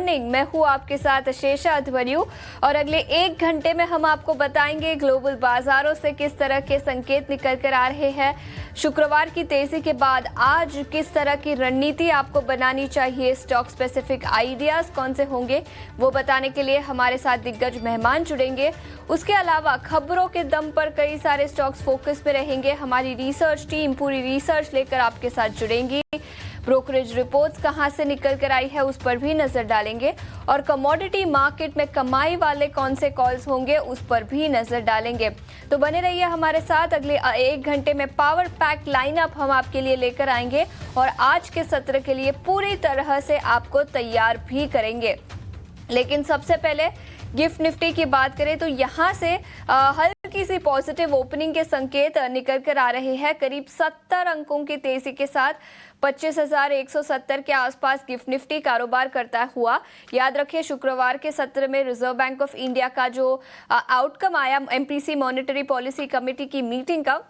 Morning. मैं हूँ आपके साथ शेषा अध्वर्यु और अगले 1 घंटे में हम आपको बताएंगे ग्लोबल बाजारों से किस तरह के संकेत निकल कर आ रहे हैं। शुक्रवार की तेजी के बाद आज किस तरह की रणनीति आपको बनानी चाहिए, स्टॉक स्पेसिफिक आइडियाज कौन से होंगे वो बताने के लिए हमारे साथ दिग्गज मेहमान जुड़ेंगे। उसके अलावा खबरों के दम पर कई सारे स्टॉक्स फोकस में रहेंगे। हमारी रिसर्च टीम पूरी रिसर्च लेकर आपके साथ जुड़ेंगी। ब्रोकरेज रिपोर्ट्स कहां से निकल कर आई है उस पर भी नजर डालेंगे और कमोडिटी मार्केट में कमाई वाले कौन से कॉल्स होंगे उस पर भी नजर डालेंगे। तो बने रहिए हमारे साथ। अगले 1 घंटे में पावर पैक लाइनअप हम आपके लिए लेकर आएंगे और आज के सत्र के लिए पूरी तरह से आपको तैयार भी करेंगे। लेकिन सबसे पहले गिफ्ट निफ्टी की बात करें तो यहां से हल्की सी पॉजिटिव ओपनिंग के संकेत निकल कर आ रहे हैं। करीब 70 अंकों की तेजी के साथ 25,170 के आसपास गिफ्ट निफ्टी कारोबार करता हुआ। याद रखिए शुक्रवार के सत्र में रिजर्व बैंक ऑफ इंडिया का जो आउटकम आया एमपीसी मॉनेटरी पॉलिसी कमेटी की मीटिंग का,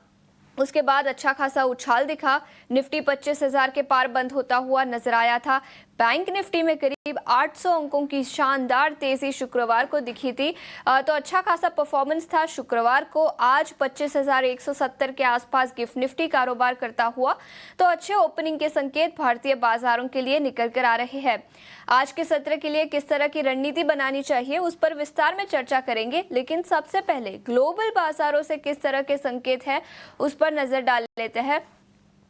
उसके बाद अच्छा खासा उछाल दिखा। निफ्टी 25,000 के पार बंद होता हुआ नजर आया था। बैंक निफ्टी में करीब 800 अंकों की शानदार तेजी शुक्रवार को दिखी थी, तो अच्छा खासा परफॉर्मेंस था शुक्रवार को। आज 25,170 के आसपास गिफ्ट निफ्टी कारोबार करता हुआ, तो अच्छे ओपनिंग के संकेत भारतीय बाजारों के लिए निकल कर आ रहे हैं। आज के सत्र के लिए किस तरह की रणनीति बनानी चाहिए उस पर विस्तार में चर्चा करेंगे, लेकिन सबसे पहले ग्लोबल बाजारों से किस तरह के संकेत हैं उस पर नजर डाल लेते हैं।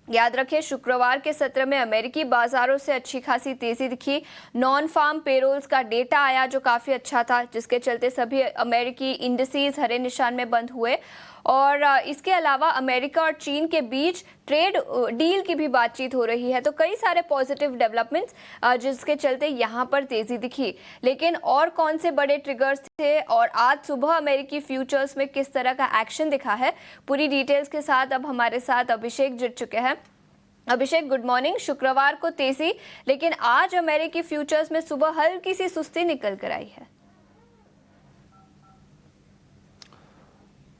याद रखिए शुक्रवार के सत्र में अमेरिकी बाजारों से अच्छी खासी तेजी दिखी। नॉन फार्म पेरोल्स का डेटा आया जो काफी अच्छा था, जिसके चलते सभी अमेरिकी इंडिसेस हरे निशान में बंद हुए। और इसके अलावा अमेरिका और चीन के बीच ट्रेड डील की भी बातचीत हो रही है, तो कई सारे पॉजिटिव डेवलपमेंट्स जिसके चलते यहाँ पर तेजी दिखी। लेकिन और कौन से बड़े ट्रिगर्स थे और आज सुबह अमेरिकी फ्यूचर्स में किस तरह का एक्शन दिखा है, पूरी डिटेल्स के साथ अब हमारे साथ अभिषेक जुड़ चुके हैं। अभिषेक, गुड मॉर्निंग। शुक्रवार को तेजी, लेकिन आज अमेरिकी फ्यूचर्स में सुबह हल्की सी सुस्ती निकल कर आई है।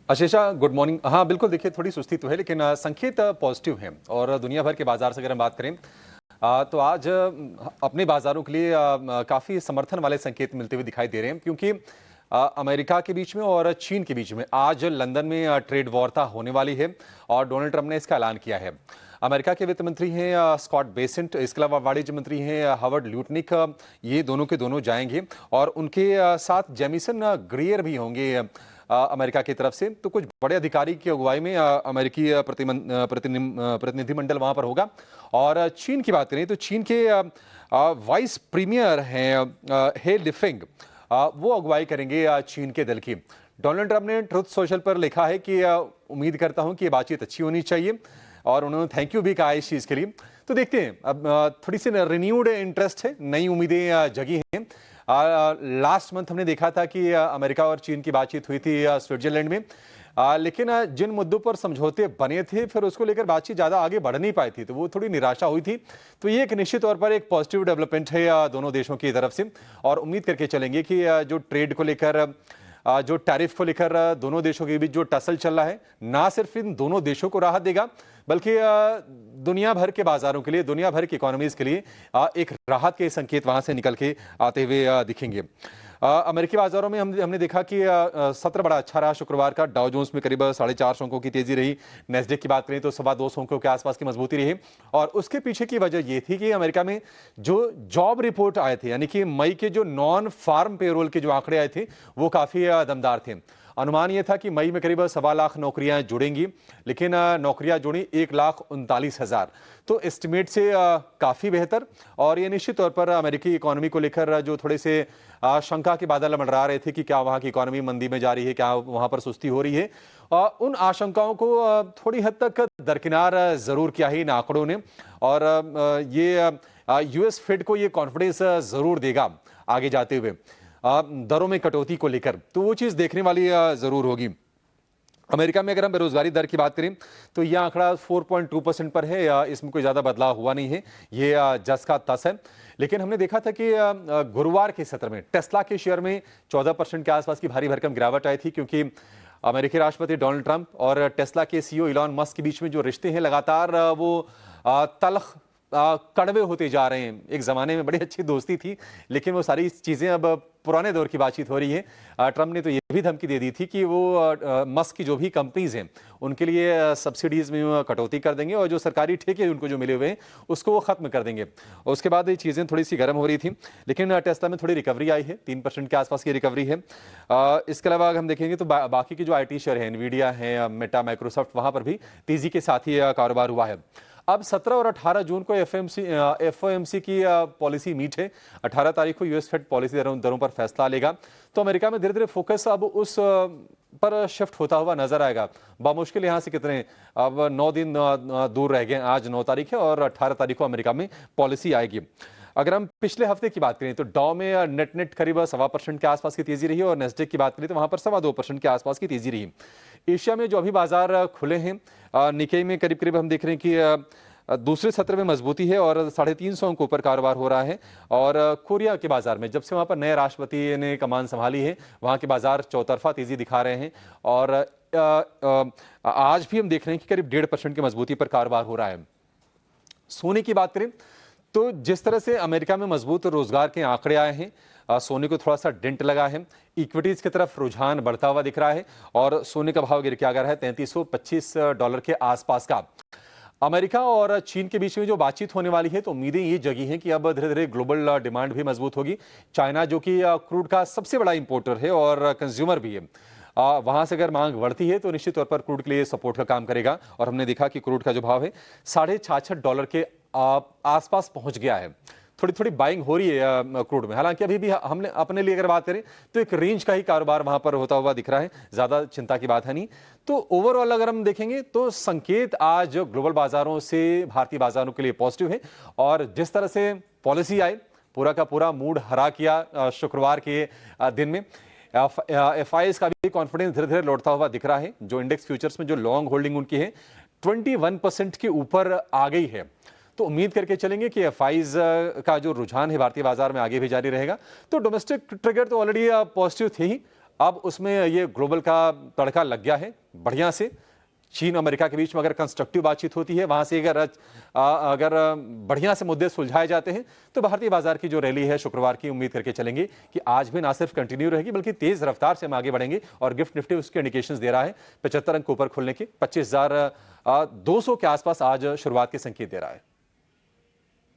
आशीषा, गुड मॉर्निंग। हाँ बिल्कुल, देखिए थोड़ी सुस्ती तो है लेकिन संकेत पॉजिटिव हैं। और दुनिया भर के बाजार से अगर हम बात करें तो आज अपने बाजारों के लिए काफ़ी समर्थन वाले संकेत मिलते हुए दिखाई दे रहे हैं, क्योंकि अमेरिका के बीच में और चीन के बीच में आज लंदन में ट्रेड वार्ता होने वाली है और डोनाल्ड ट्रंप ने इसका ऐलान किया है। अमेरिका के वित्त मंत्री हैं स्कॉट बेसेंट, इसके अलावा वाणिज्य मंत्री हैं हावर्ड ल्यूटनिक, ये दोनों के दोनों जाएंगे और उनके साथ जेमिसन ग्रियर भी होंगे अमेरिका की तरफ से। तो कुछ बड़े अधिकारी की अगुवाई में अमेरिकी प्रतिनिधिमंडल वहां पर होगा। और चीन की बात करें तो चीन के वाइस प्रीमियर हैं हे लिफेंग, वो अगुवाई करेंगे चीन के दल की। डोनाल्ड ट्रंप ने ट्रुथ सोशल पर लिखा है कि उम्मीद करता हूं कि ये बातचीत अच्छी होनी चाहिए और उन्होंने थैंक यू भी कहा इस चीज़ के लिए। तो देखते हैं, अब थोड़ी सी रिन्यूड इंटरेस्ट है, नई उम्मीदें जगी हैं। लास्ट मंथ हमने देखा था कि अमेरिका और चीन की बातचीत हुई थी स्विट्जरलैंड में, लेकिन जिन मुद्दों पर समझौते बने थे फिर उसको लेकर बातचीत ज़्यादा आगे बढ़ नहीं पाई थी, तो वो थोड़ी निराशा हुई थी। तो ये एक निश्चित तौर पर एक पॉजिटिव डेवलपमेंट है दोनों देशों की तरफ से और उम्मीद करके चलेंगे कि जो ट्रेड को लेकर, जो टैरिफ को लेकर दोनों देशों के बीच जो टसल चल रहा है, ना सिर्फ इन दोनों देशों को राहत देगा बल्कि दुनिया भर के बाजारों के लिए, दुनिया भर की इकोनॉमीज के लिए एक राहत के संकेत वहां से निकल के आते हुए दिखेंगे। अमेरिकी बाजारों में हमने देखा कि सत्र बड़ा अच्छा रहा शुक्रवार का। डाउ जोन्स में करीब 450 अंकों की तेजी रही। नेस्डेक की बात करें तो 225 अंकों के आसपास की मजबूती रही और उसके पीछे की वजह यह थी कि अमेरिका में जो जॉब रिपोर्ट आए थे, यानी कि मई के जो नॉन फार्म पेरोल के जो आंकड़े आए थे वो काफी दमदार थे। अनुमान यह था कि मई में करीब 1.25 लाख नौकरियां जुड़ेंगी, लेकिन नौकरियां जुड़ी 1,39,000, तो एस्टिमेट से काफ़ी बेहतर। और ये निश्चित तौर पर अमेरिकी इकोनॉमी को लेकर जो थोड़े से शंका के बादल मंडरा रहे थे कि क्या वहाँ की इकोनॉमी मंदी में जा रही है, क्या वहाँ पर सुस्ती हो रही है, उन आशंकाओं को थोड़ी हद तक दरकिनार ज़रूर किया है इन आंकड़ों ने। और ये यूएस फेड को ये कॉन्फिडेंस ज़रूर देगा आगे जाते हुए दरों में कटौती को लेकर, तो वो चीज़ देखने वाली ज़रूर होगी। अमेरिका में अगर हम बेरोजगारी दर की बात करें तो यह आंकड़ा 4.2% पर है, इसमें कोई ज़्यादा बदलाव हुआ नहीं है, ये जस का तस है। लेकिन हमने देखा था कि गुरुवार के सत्र में टेस्ला के शेयर में 14% के आसपास की भारी भरकम गिरावट आई थी, क्योंकि अमेरिकी राष्ट्रपति डोनाल्ड ट्रंप और टेस्ला के सीईओ इलॉन मस्क के बीच में जो रिश्ते हैं लगातार वो तल्ख कड़वे होते जा रहे हैं। एक ज़माने में बड़ी अच्छी दोस्ती थी, लेकिन वो सारी चीज़ें अब पुराने दौर की बातचीत हो रही है। ट्रंप ने तो ये भी धमकी दे दी थी कि वो मस्क की जो भी कंपनीज़ हैं, उनके लिए सब्सिडीज़ में वो कटौती कर देंगे और जो सरकारी ठेके उनको जो मिले हुए हैं, उसको वो ख़त्म कर देंगे। और उसके बाद ये चीज़ें थोड़ी-सी गर्म हो रही थी, लेकिन टेस्ला में थोड़ी रिकवरी आई है, 3% के आसपास की रिकवरी है। इसके अलावा अगर हम देखेंगे तो बाकी के जो आईटी शेयर हैं, एनवीडिया है, मेटा, माइक्रोसॉफ्ट, वहाँ पर भी तेज़ी के साथ ही कारोबार हुआ है। अब 17 और 18 जून को एफओएमसी की पॉलिसी मीट है। 18 तारीख को यूएस फेड पॉलिसी दरों पर फैसला लेगा। तो अमेरिका में धीरे धीरे फोकस अब उस पर शिफ्ट होता हुआ नजर आएगा। बामुश्किल यहाँ से कितने अब 9 दिन दूर रह गए। आज 9 तारीख है और 18 तारीख को अमेरिका में पॉलिसी आएगी। अगर हम पिछले हफ्ते की बात करें तो डॉ में नेट करीब 1.25% के आसपास की तेजी रही और नेस्डेक की बात करें तो वहां पर 2.25% के आसपास की तेजी रही। एशिया में जो अभी बाजार खुले हैं, निकेई में करीब करीब हम देख रहे हैं कि दूसरे सत्र में मजबूती है और 350 अंक ऊपर कारोबार हो रहा है। और कोरिया के बाजार में जब से वहां पर नए राष्ट्रपति ने कमान संभाली है, वहां के बाजार चौतरफा तेजी दिखा रहे हैं। और आज भी हम देख रहे हैं कि करीब 1.5% की मजबूती पर कारोबार हो रहा है। सोने की बात करें तो जिस तरह से अमेरिका में मजबूत रोजगार के आंकड़े आए हैं, सोने को थोड़ा सा डेंट लगा है। इक्विटीज की तरफ रुझान बढ़ता हुआ दिख रहा है और सोने का भाव गिर के आ गया है $3325 के आसपास का। अमेरिका और चीन के बीच में जो बातचीत होने वाली है तो उम्मीदें ये जगी हैं कि अब धीरे धीरे ग्लोबल डिमांड भी मजबूत होगी। चाइना जो कि क्रूड का सबसे बड़ा इंपोर्टर है और कंज्यूमर भी है, वहां से अगर मांग बढ़ती है तो निश्चित तौर पर क्रूड के लिए सपोर्ट का काम करेगा। और हमने देखा कि क्रूड का जो भाव है $66.5 के आसपास पहुंच गया है। थोड़ी थोड़ी बाइंग हो रही है क्रूड में। हालांकि अभी भी हमने अपने लिए अगर बात करें तो एक रेंज का ही कारोबार वहां पर होता हुआ दिख रहा है, ज्यादा चिंता की बात है नहीं। तो ओवरऑल अगर हम देखेंगे तो संकेत आज ग्लोबल बाजारों से भारतीय बाजारों के लिए पॉजिटिव है। और जिस तरह से पॉलिसी आई, पूरा का पूरा मूड हरा किया शुक्रवार के दिन में। एफआईएस का भी कॉन्फिडेंस धीरे धीरे लौटता हुआ दिख रहा है। जो इंडेक्स फ्यूचर्स में जो लॉन्ग होल्डिंग उनकी है 21% के ऊपर आ गई है। तो उम्मीद करके चलेंगे कि एफआईज का जो रुझान है भारतीय बाजार में आगे भी जारी रहेगा। तो डोमेस्टिक ट्रिगर तो ऑलरेडी पॉजिटिव थे ही, अब उसमें ये ग्लोबल का तड़का लग गया है बढ़िया से। चीन अमेरिका के बीच में अगर कंस्ट्रक्टिव बातचीत होती है, वहां से अगर बढ़िया से मुद्दे सुलझाए जाते हैं तो भारतीय बाजार की जो रैली है शुक्रवार की, उम्मीद करके चलेंगे कि आज भी ना सिर्फ कंटिन्यू रहेगी बल्कि तेज रफ्तार से हम आगे बढ़ेंगे। और गिफ्ट निफ्टी उसके इंडिकेशंस दे रहा है 75 अंक ऊपर खुलने के, 25,200 के आसपास आज शुरुआत के संकेत दे रहा है।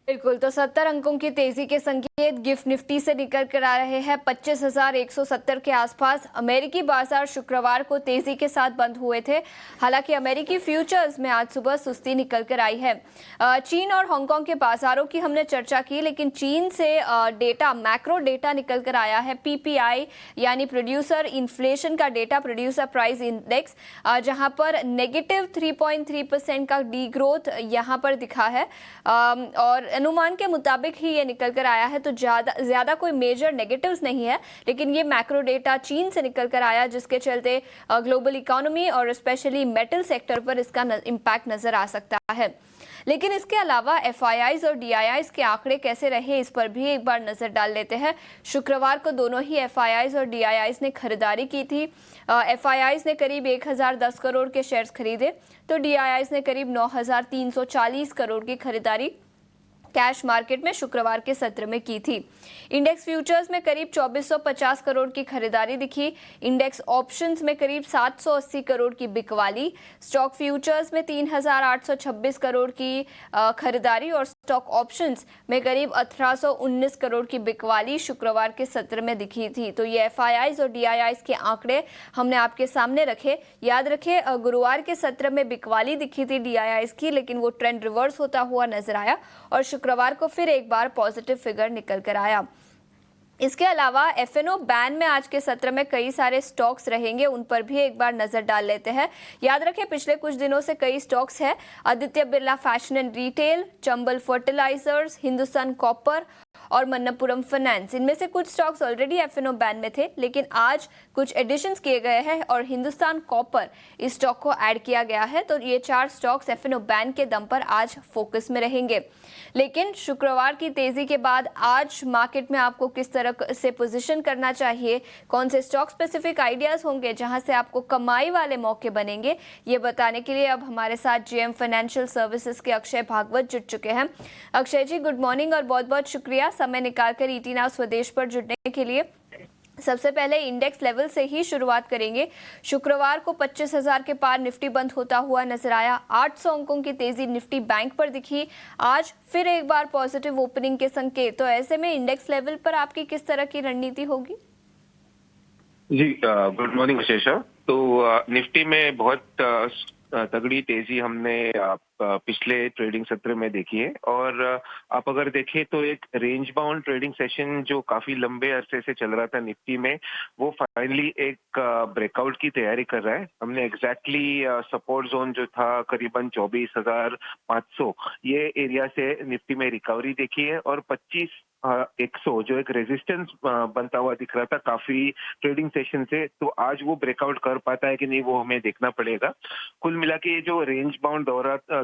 बिल्कुल, तो 70 अंकों की तेजी के संकेत गिफ्ट निफ्टी से निकल कर आ रहे हैं 25,170 के आसपास। अमेरिकी बाजार शुक्रवार को तेजी के साथ बंद हुए थे। हालांकि अमेरिकी फ्यूचर्स में आज सुबह सुस्ती निकल कर आई है। चीन और हांगकांग के बाजारों की हमने चर्चा की, लेकिन चीन से डेटा, मैक्रो डेटा निकल कर आया है। पीपीआई यानी प्रोड्यूसर इन्फ्लेशन का डेटा, प्रोड्यूसर प्राइस इंडेक्स, जहां पर -3.3% का डी ग्रोथ यहां पर दिखा है। और अनुमान के मुताबिक ही ये निकल कर आया है, तो ज्यादा कोई मेजर नेगेटिव्स नहीं है। लेकिन ये मैक्रो डेटा चीन से निकल कर आया, जिसके चलते ग्लोबल इकोनॉमी और स्पेशली मेटल सेक्टर पर इसका इम्पैक्ट नजर आ सकता है। लेकिन इसके अलावा एफआईआईज और डीआईआईज के आंकड़े कैसे रहे, इस पर भी एक बार नजर डाल लेते हैं। शुक्रवार को दोनों ही एफआईआईज और डीआईआईज ने खरीदारी की थी। एफआईआईज ने करीब 1010 करोड़ के शेयर्स खरीदे, तो डीआईआईज ने करीब 9340 करोड़ की खरीदारी कैश मार्केट में शुक्रवार के सत्र में की थी। इंडेक्स फ्यूचर्स में करीब 2450 करोड़ की खरीदारी दिखी। इंडेक्स ऑप्शंस में करीब 780 करोड़ की बिकवाली। स्टॉक फ्यूचर्स में 3826 करोड़ की खरीदारी और स्टॉक ऑप्शंस में करीब 1819 करोड़ की बिकवाली शुक्रवार के सत्र में दिखी थी। तो ये एफआईआईज और डीआईआईज के आंकड़े हमने आपके सामने रखे। याद रखें, गुरुवार के सत्र में बिकवाली दिखी थी डीआईआईज की, लेकिन वो ट्रेंड रिवर्स होता हुआ नजर आया और शुक्रवार को फिर एक बार पॉजिटिव फिगर निकल कर आया। इसके अलावा एफएनओ बैन में आज के सत्र में कई सारे स्टॉक्स रहेंगे, उन पर भी एक बार नजर डाल लेते हैं। याद रखें, पिछले कुछ दिनों से कई स्टॉक्स हैं। Aditya Birla Fashion and Retail, Chambal Fertilisers, Hindustan Copper और मन्नपुरम फाइनेंस। इनमें से कुछ स्टॉक्स ऑलरेडी एफएनओ बैन में थे, लेकिन आज कुछ एडिशंस किए गए हैं और हिंदुस्तान कॉपर इस स्टॉक को ऐड किया गया है। तो ये 4 स्टॉक्स एफएनओ बैन के दम पर आज फोकस में रहेंगे। लेकिन शुक्रवार की तेजी के बाद आज मार्केट में आपको किस तरह से पोजीशन करना चाहिए, कौन से स्टॉक स्पेसिफिक आइडियाज होंगे जहां से आपको कमाई वाले मौके बनेंगे, ये बताने के लिए अब हमारे साथ जेएम फाइनेंशियल सर्विसेज के अक्षय भागवत जुड़ चुके हैं। अक्षय जी, गुड मॉर्निंग और बहुत बहुत शुक्रिया समय निकालकर ईटी नाउ स्वदेश पर जुड़ने के लिए। सबसे पहले इंडेक्स लेवल से ही शुरुआत करेंगे। शुक्रवार को 25,000 के पार निफ्टी बंद होता हुआ नजर आया। 800 अंकों की तेजी निफ्टी बैंक पर दिखी। आज फिर एक बार पॉजिटिव ओपनिंग के संकेत। तो ऐसे में इंडेक्स लेवल पर आपकी किस तरह की रणनीति होगी? जी, गुड मॉर्निंग विशेषा। तो निफ्टी में बहुत तगड़ी तेजी हमने पिछले ट्रेडिंग सत्र में देखी है और आप अगर देखें तो एक रेंज बाउंड ट्रेडिंग सेशन जो काफी लंबे अरसे से चल रहा था निफ्टी में, वो फाइनली एक ब्रेकआउट की तैयारी कर रहा है। हमने एग्जैक्टली सपोर्ट जोन जो था करीबन 24,500 ये एरिया से निफ्टी में रिकवरी देखी है और 25,100 जो एक रेजिस्टेंस बनता हुआ दिख रहा था काफी ट्रेडिंग सेशन से, तो आज वो ब्रेकआउट कर पाता है कि नहीं वो हमें देखना पड़ेगा। कुल मिला के ये जो रेंज बाउंड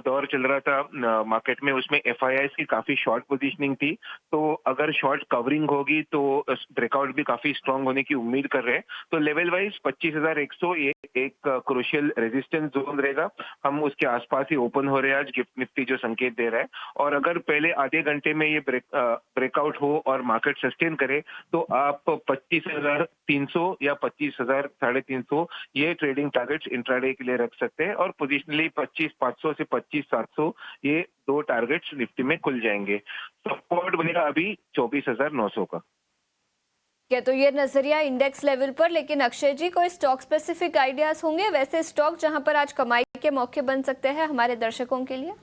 दौर चल रहा था मार्केट में, उसमें एफआईआईस की काफी शॉर्ट पोजीशनिंग थी, तो अगर शॉर्ट कवरिंग होगी तो ब्रेकआउट भी काफी स्ट्रांग होने की उम्मीद कर रहे हैं। तो लेवल वाइज 25,100 ये एक क्रूशियल रेजिस्टेंस जोन रहेगा। हम उसके आसपास ही ओपन हो रहे हैं आज, गिफ्ट निफ्टी जो संकेत दे रहा है। और अगर पहले आधे घंटे में ये ब्रेकआउट हो और मार्केट सस्टेन करे तो आप 25,300 या 25,350 ये ट्रेडिंग टारगेट्स इंट्राडे के लिए रख सकते हैं और पोजिशनली 25,500 से 25,700 ये 2 टारगेट्स निफ्टी में खुल जाएंगे। सपोर्ट बनेगा अभी 24,900 का। क्या तो ये नजरिया इंडेक्स लेवल पर, लेकिन अक्षय जी कोई स्टॉक स्पेसिफिक आइडियाज होंगे वैसे स्टॉक जहां पर आज कमाई के मौके बन सकते हैं हमारे दर्शकों के लिए?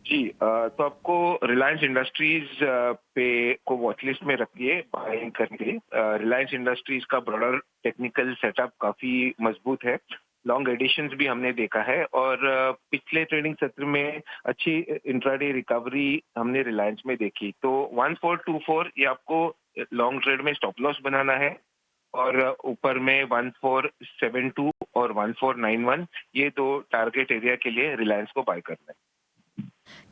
जी, तो आपको रिलायंस इंडस्ट्रीज पे को वॉचलिस्ट में रखिए बाइंग करके। रिलायंस इंडस्ट्रीज का ब्रॉडर टेक्निकल सेटअप काफी मजबूत है, लॉन्ग एडिशंस भी हमने देखा है और पिछले ट्रेडिंग सत्र में अच्छी इंट्राडे रिकवरी हमने रिलायंस में देखी। तो 1424 ये आपको लॉन्ग ट्रेड में स्टॉप लॉस बनाना है और ऊपर में 1472 और 1491 ये 2 टारगेट एरिया के लिए रिलायंस को बाय करना है।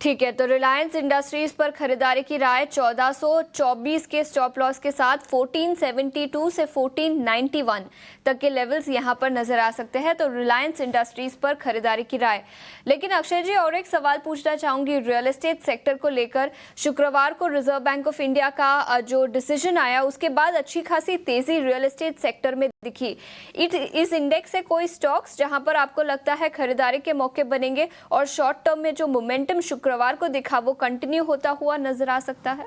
ठीक है, तो रिलायंस इंडस्ट्रीज पर खरीदारी की राय 1424 के स्टॉप लॉस के साथ 1472 से 1491 तक के लेवल्स यहां पर नजर आ सकते हैं। तो रिलायंस इंडस्ट्रीज पर खरीदारी की राय। लेकिन अक्षय जी और एक सवाल पूछना चाहूंगी रियल एस्टेट सेक्टर को लेकर। शुक्रवार को रिजर्व बैंक ऑफ इंडिया का जो डिसीजन आया उसके बाद अच्छी खासी तेजी रियल एस्टेट सेक्टर में दिखी। इस इंडेक्स से कोई स्टॉक्स जहां पर आपको लगता है खरीदारी के मौके बनेंगे और शॉर्ट टर्म में जो मोमेंटम शुक्रवार को दिखा वो कंटिन्यू होता हुआ नजर आ सकता है?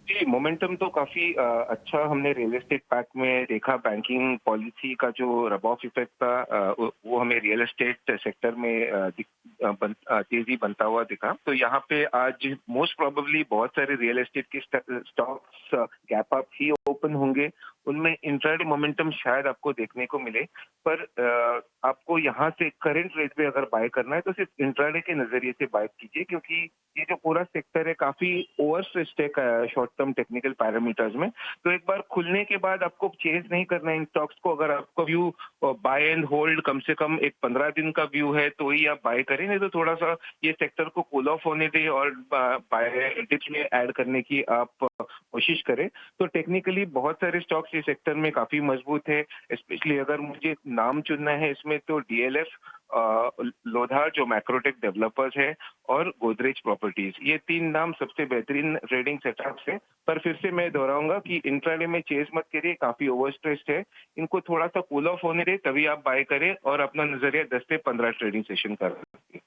जी, मोमेंटम तो काफी अच्छा हमने रियल एस्टेट पैक में देखा। बैंकिंग पॉलिसी का जो रब ऑफ इफेक्ट था वो हमें रियल एस्टेट सेक्टर में तेजी बनता हुआ दिखा। तो यहाँ पे आज मोस्ट प्रोबेबली बहुत सारे रियल एस्टेट के स्टॉक्स गैप अप ही ओपन होंगे। उनमें इंट्राडे मोमेंटम शायद आपको देखने को मिले, पर आपको यहाँ से करंट रेट पे अगर बाय करना है तो सिर्फ इंट्राडे के नजरिए से बाय कीजिए, क्योंकि ये जो पूरा सेक्टर है काफी ओवर स्ट्रेस्ड है शॉर्ट टर्म टेक्निकल पैरामीटर्स में। तो एक बार खुलने के बाद आपको चेंज नहीं करना है इन स्टॉक्स को। अगर आपका व्यू बाय एंड होल्ड कम से कम एक 15 दिन का व्यू है तो ही आप बाय करें, नहीं तो थोड़ा सा ये सेक्टर को कूल ऑफ होने दें और बाय डिप्स में ऐड करने की आप कोशिश करें। तो टेक्निकली बहुत सारे स्टॉक्स ये सेक्टर में काफी मजबूत है। स्पेशली अगर मुझे नाम चुनना है इसमें तो डीएलएफ, लोधा जो मैक्रोटेक डेवलपर्स है और गोदरेज प्रॉपर्टीज, ये 3 नाम सबसे बेहतरीन ट्रेडिंग सेटअप्स है। पर फिर से मैं दोहराऊंगा कि इंट्राडे में चेस मत करिए, काफी ओवर स्ट्रेस्ड है। इनको थोड़ा सा कूल ऑफ होने दे तभी आप बाय करें और अपना नजरिया 10 से 15 ट्रेडिंग सेशन कर सकते हैं।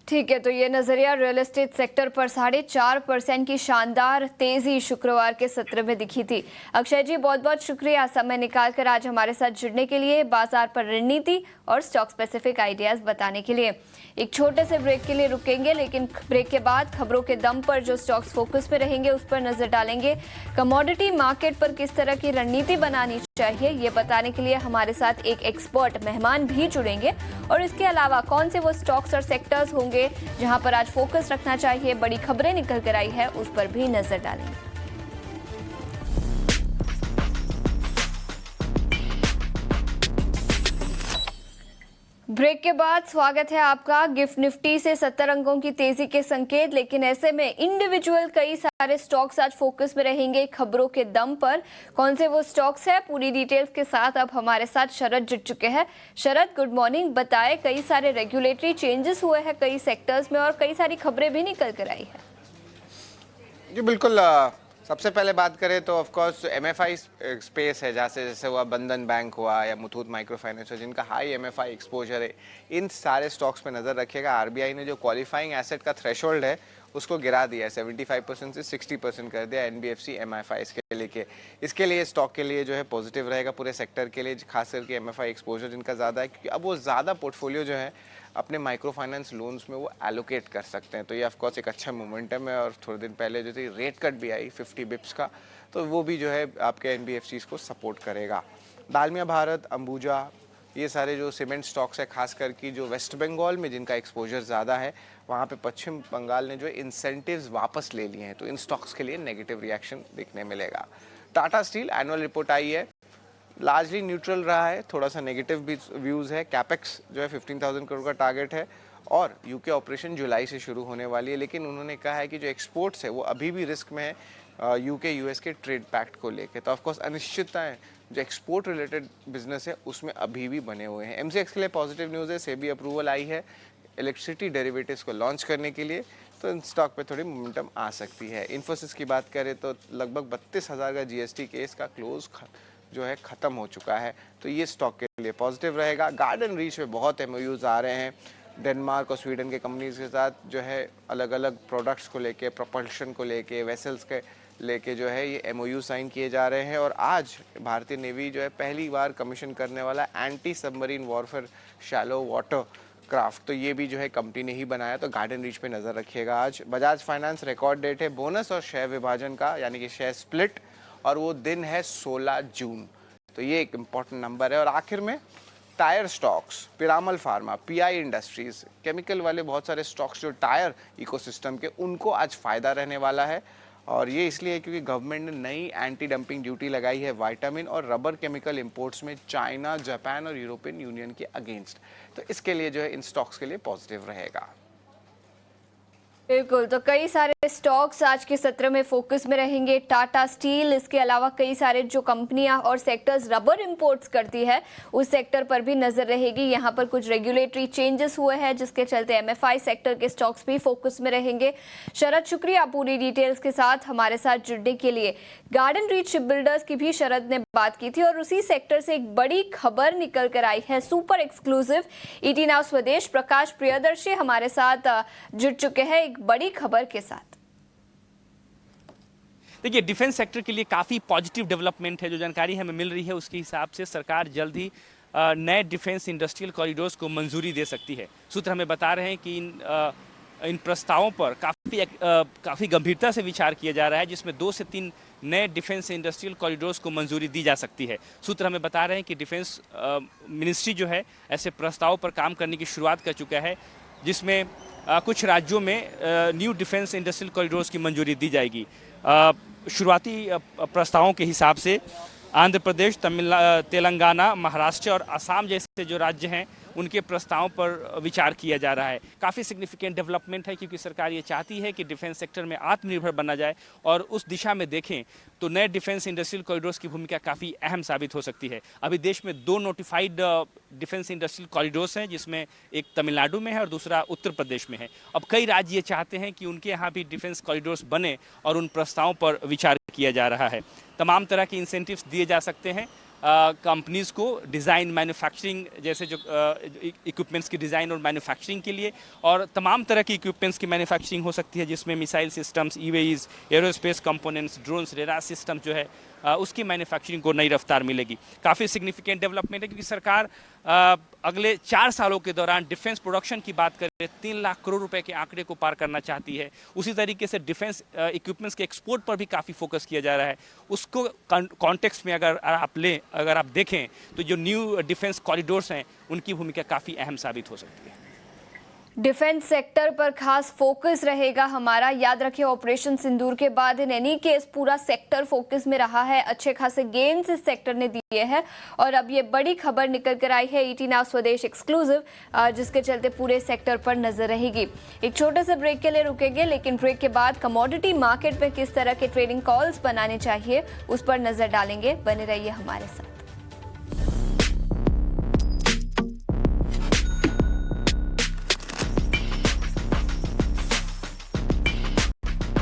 ठीक है, तो ये नजरिया रियल एस्टेट सेक्टर पर 4.5% की शानदार तेजी शुक्रवार के सत्र में दिखी थी। अक्षय जी बहुत बहुत शुक्रिया समय निकालकर आज हमारे साथ जुड़ने के लिए, बाजार पर रणनीति और स्टॉक स्पेसिफिक आइडियाज बताने के लिए। एक छोटे से ब्रेक के लिए रुकेंगे, लेकिन ब्रेक के बाद खबरों के दम पर जो स्टॉक्स फोकस पे रहेंगे उस पर नजर डालेंगे। कमोडिटी मार्केट पर किस तरह की रणनीति बनानी चाहिए, ये बताने के लिए हमारे साथ एक एक्सपर्ट मेहमान भी जुड़ेंगे और इसके अलावा कौन से वो स्टॉक्स और सेक्टर्स होंगे जहां पर आज फोकस रखना चाहिए, बड़ी खबरें निकल कर आई है उस पर भी नजर डालेंगे। ब्रेक के बाद स्वागत है आपका। गिफ्ट निफ्टी से 70 अंकों की तेजी के संकेत, लेकिन ऐसे में इंडिविजुअल कई सारे स्टॉक्स आज फोकस में रहेंगे खबरों के दम पर। कौन से वो स्टॉक्स है, पूरी डिटेल्स के साथ अब हमारे साथ शरद जुड़ चुके हैं। शरद, गुड मॉर्निंग। बताएं, कई सारे रेगुलेटरी चेंजेस हुए हैं कई सेक्टर्स में और कई सारी खबरें भी निकल कर आई है। जी बिल्कुल। सबसे पहले बात करें तो ऑफ कोर्स एमएफआई स्पेस है, जैसे हुआ बंधन बैंक हुआ या मुथूट माइक्रो फाइनेंस, जिनका हाई एमएफआई एक्सपोजर है, इन सारे स्टॉक्स पे नज़र रखिएगा। आरबीआई ने जो क्वालिफाइंग एसेट का थ्रेशोल्ड है उसको गिरा दिया है, 75% से 60% कर दिया एनबीएफसी एमएफआई के लेके। इसके लिए स्टॉक के लिए जो है पॉजिटिव रहेगा पूरे सेक्टर के लिए, खास करके एमएफआई एक्सपोजर जिनका ज़्यादा है, क्योंकि अब वो ज़्यादा पोर्टफोलियो जो है अपने माइक्रो फाइनेंस लोन्स में वो एलोकेट कर सकते हैं। तो ये ऑफकोर्स एक अच्छा मोमेंटम है। और थोड़े दिन पहले जो थी रेट कट भी आई 50 बिप्स का, तो वो भी जो है आपके एनबीएफसीज को सपोर्ट करेगा। दालमिया भारत, अंबुजा, ये सारे जो सीमेंट स्टॉक्स है, खास करके जो वेस्ट बंगाल में जिनका एक्सपोजर ज़्यादा है, वहाँ पे पश्चिम बंगाल ने जो इंसेंटिव्स वापस ले लिए हैं, तो इन स्टॉक्स के लिए नेगेटिव रिएक्शन देखने मिलेगा। टाटा स्टील एनुअल रिपोर्ट आई है, लार्जली न्यूट्रल रहा है, थोड़ा सा नेगेटिव भी व्यूज़ है। कैपेक्स जो है 15,000 करोड़ का टारगेट है और यूके ऑपरेशन जुलाई से शुरू होने वाली है, लेकिन उन्होंने कहा है कि जो एक्सपोर्ट्स है वो अभी भी रिस्क में है यूके यूएस के ट्रेड पैक्ट को लेकर। तो ऑफकोर्स अनिश्चितताएं जो एक्सपोर्ट रिलेटेड बिजनेस है उसमें अभी भी बने हुए हैं। एमसीएक्स के लिए पॉजिटिव न्यूज़ है, सेबी अप्रूवल आई है इलेक्ट्रिसिटी डेरिवेटिव्स को लॉन्च करने के लिए, तो इन स्टॉक पे थोड़ी मोमेंटम आ सकती है। इन्फोसिस की बात करें तो लगभग 32,000 का जीएसटी केस का क्लोज जो है ख़त्म हो चुका है, तो ये स्टॉक के लिए पॉजिटिव रहेगा। गार्डन रीच में बहुत एमओयूज आ रहे हैं डेनमार्क और स्वीडन के कंपनीज के साथ, जो है अलग अलग प्रोडक्ट्स को लेके, प्रोपल्शन को लेके, वेसल्स के लेके जो है ये एमओयू साइन किए जा रहे हैं। और आज भारतीय नेवी जो है पहली बार कमीशन करने वाला anti submarine warfare shallow water craft, तो ये भी जो है कंपनी ने ही बनाया, तो गार्डन रीच पे नज़र रखिएगा। आज बजाज फाइनेंस रिकॉर्ड डेट है बोनस और शेयर विभाजन का, यानी कि शेयर स्प्लिट, और वो दिन है 16 जून, तो ये एक इम्पॉर्टेंट नंबर है। और आखिर में tyre stocks, Piramal pharma, pi industries, chemical वाले बहुत सारे स्टॉक्स जो टायर इकोसिस्टम के, उनको आज फ़ायदा रहने वाला है। और ये इसलिए क्योंकि गवर्नमेंट ने नई एंटी डंपिंग ड्यूटी लगाई है विटामिन और रबर केमिकल इंपोर्ट्स में चाइना, जापान और यूरोपियन यूनियन के अगेंस्ट, तो इसके लिए जो है इन स्टॉक्स के लिए पॉजिटिव रहेगा। बिल्कुल, तो कई सारे स्टॉक्स आज के सत्र में फोकस में रहेंगे। टाटा स्टील, इसके अलावा कई सारे जो कंपनियां और सेक्टर्स रबर इंपोर्ट्स करती है उस सेक्टर पर भी नजर रहेगी। यहां पर कुछ रेगुलेटरी चेंजेस हुए हैं जिसके चलते एमएफआई सेक्टर के स्टॉक्स भी फोकस में रहेंगे। शरद, शुक्रिया पूरी डिटेल्स के साथ हमारे साथ जुड़ने के लिए। गार्डन रीच शिप बिल्डर्स की भी शरद ने बात की थी और उसी सेक्टर से एक बड़ी खबर निकल कर आई है, सुपर एक्सक्लूसिव। ईटी नाउ स्वदेश प्रकाश प्रियदर्शी हमारे साथ जुड़ चुके हैं एक बड़ी खबर के साथ। देखिए, डिफेंस सेक्टर के लिए काफ़ी पॉजिटिव डेवलपमेंट है। जो जानकारी हमें मिल रही है उसके हिसाब से सरकार जल्द ही नए डिफेंस इंडस्ट्रियल कॉरिडोर्स को मंजूरी दे सकती है। सूत्र हमें बता रहे हैं कि इन प्रस्तावों पर काफ़ी गंभीरता से विचार किया जा रहा है, जिसमें 2 से 3 नए डिफेंस इंडस्ट्रियल कॉरिडोर्स को मंजूरी दी जा सकती है। सूत्र हमें बता रहे हैं कि डिफेंस मिनिस्ट्री जो है ऐसे प्रस्तावों पर काम करने की शुरुआत कर चुका है, जिसमें कुछ राज्यों में न्यू डिफेंस इंडस्ट्रियल कॉरिडोर्स की मंजूरी दी जाएगी। शुरुआती प्रस्तावों के हिसाब से आंध्र प्रदेश, तेलंगाना, महाराष्ट्र और असम जैसे जो राज्य हैं उनके प्रस्तावों पर विचार किया जा रहा है। काफ़ी सिग्निफिकेंट डेवलपमेंट है, क्योंकि सरकार ये चाहती है कि डिफेंस सेक्टर में आत्मनिर्भर बना जाए, और उस दिशा में देखें तो नए डिफेंस इंडस्ट्रियल कॉरिडोर्स की भूमिका काफ़ी अहम साबित हो सकती है। अभी देश में 2 नोटिफाइड डिफेंस इंडस्ट्रियल कॉरिडोर्स हैं, जिसमें एक तमिलनाडु में है और दूसरा उत्तर प्रदेश में है। अब कई राज्य ये चाहते हैं कि उनके यहाँ भी डिफेंस कॉरिडोर्स बने, और उन प्रस्तावों पर विचार किया जा रहा है। तमाम तरह के इंसेंटिव्स दिए जा सकते हैं कंपनीज़ को डिज़ाइन, मैन्युफैक्चरिंग जैसे जो इक्विपमेंट्स की डिज़ाइन और मैन्युफैक्चरिंग के लिए, और तमाम तरह की इक्विपमेंट्स की मैन्युफैक्चरिंग हो सकती है, जिसमें missile systems, EVs, aerospace components, drones, radar system जो है उसकी मैन्युफैक्चरिंग को नई रफ्तार मिलेगी। काफ़ी सिग्निफिकेंट डेवलपमेंट है, क्योंकि सरकार अगले 4 सालों के दौरान डिफेंस प्रोडक्शन की बात करें 3 लाख करोड़ रुपए के आंकड़े को पार करना चाहती है। उसी तरीके से डिफेंस इक्विपमेंट्स के एक्सपोर्ट पर भी काफ़ी फोकस किया जा रहा है। उसको कॉन्टेक्स्ट में अगर आप देखें तो जो न्यू डिफेंस कॉरिडोर्स हैं उनकी भूमिका काफ़ी अहम साबित हो सकती है। डिफेंस सेक्टर पर खास फोकस रहेगा हमारा। याद रखिए, ऑपरेशन सिंदूर के बाद इन एनी केस पूरा सेक्टर फोकस में रहा है। अच्छे खासे गेन्स इस सेक्टर ने दिए हैं और अब ये बड़ी खबर निकल कर आई है ET Now स्वदेश एक्सक्लूसिव, जिसके चलते पूरे सेक्टर पर नजर रहेगी। एक छोटे से ब्रेक के लिए रुकेंगे, लेकिन ब्रेक के बाद कमोडिटी मार्केट में किस तरह के ट्रेडिंग कॉल्स बनाने चाहिए उस पर नजर डालेंगे। बने रहिए हमारे साथ।